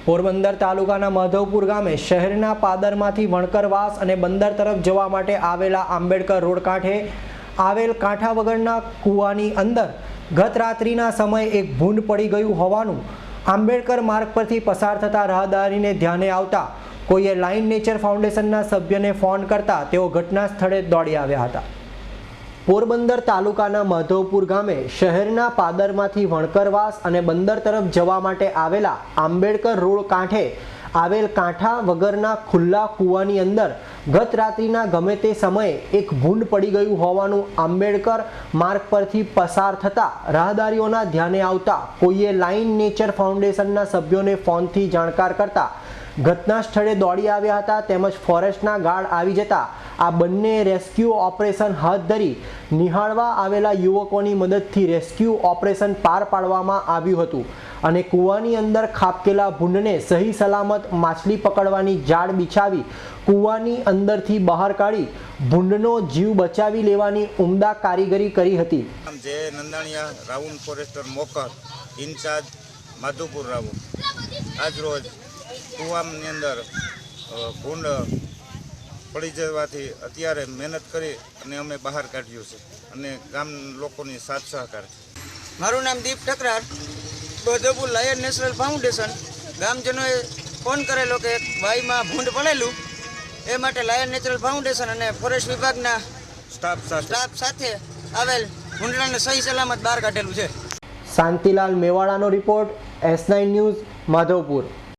પોરબંદર તાલુકાના માધવપુર ગામે શહેરના પાદરમાંથી વણકરવાસ અને બંદર તરફ જવા માટે આવેલા આંબેડકર રોડ કાંઠે આવેલ કાંઠા વગરના કૂવાની અંદર ગત રાત્રિના સમયે એક ભૂંડ પડી ગયું હોવાનું આંબેડકર માર્ગ પરથી પસાર થતા રાહદારીને ધ્યાને આવતા કોઈએ લાઇન નેચર ફાઉન્ડેશનના સભ્યને ફોન કરતા તેઓ ઘટના સ્થળે દોડી આવ્યા હતા। પોરબંદર તાલુકાના માધવપુર ગામે શહેરના પાદરમાંથી વણકરવાસ અને બંદર તરફ જવા માટે આવેલા આંબેડકર રોડ કાંઠે આવેલ કાંઠા વગરના ખુલ્લા કૂવાની અંદર ગત રાત્રિના ગમે તે સમયે એક ભૂંડ પડી ગયું હોવાનું આંબેડકર માર્ગ પરથી પસાર થતા રાહદારીઓના ધ્યાને આવતા કોઈએ લાઇન નેચર ફાઉન્ડેશનના સભ્યોને ફોનથી જાણકાર કરતા ઘટના સ્થળે દોડી આવ્યા હતા તેમજ ફોરેસ્ટના ગાર્ડ આવી જતા આ બંને રેસ્ક્યુ ઓપરેશન હાથ ધરી નિહાળવા આવેલા યુવકોની મદદથી રેસ્ક્યુ ઓપરેશન પાર પાડવામાં આવ્યું હતું અને કૂવાની અંદર ખાબકેલા ભૂંડને સહી સલામત માછલી પકડવાની જાળ બિછાવી કૂવાની અંદરથી બહાર કાઢી ભૂંડનો જીવ બચાવી લેવાની ઉમદા કારીગરી કરી હતી। જે Nandaniya round forester Mokar incharge Madhavpur round આજ રોજ કૂવાની અંદર ભૂંડ પડી જવાથી અત્યારે મહેનત કરી અને અમે બહાર કાઢ્યું છે અને ગામ લોકોની સાથ સહકાર છે। મારું નામ Deep Thakrar, Madhavpur lion national foundation. ગામજનોએ ફોન કરેલો કે વાઈમાં ભૂંડ પડેલું એ માટે લાયન નેચરલ ફાઉન્ડેશન અને ફોરેસ્ટ વિભાગના સ્ટાફ સાથે આવેલ ભૂંડડાને સહી સલામત બહાર કાઢેલું છે। શાંતિલાલ મેવાડાનો રિપોર્ટ, S9 ન્યૂઝ, માધવપુર।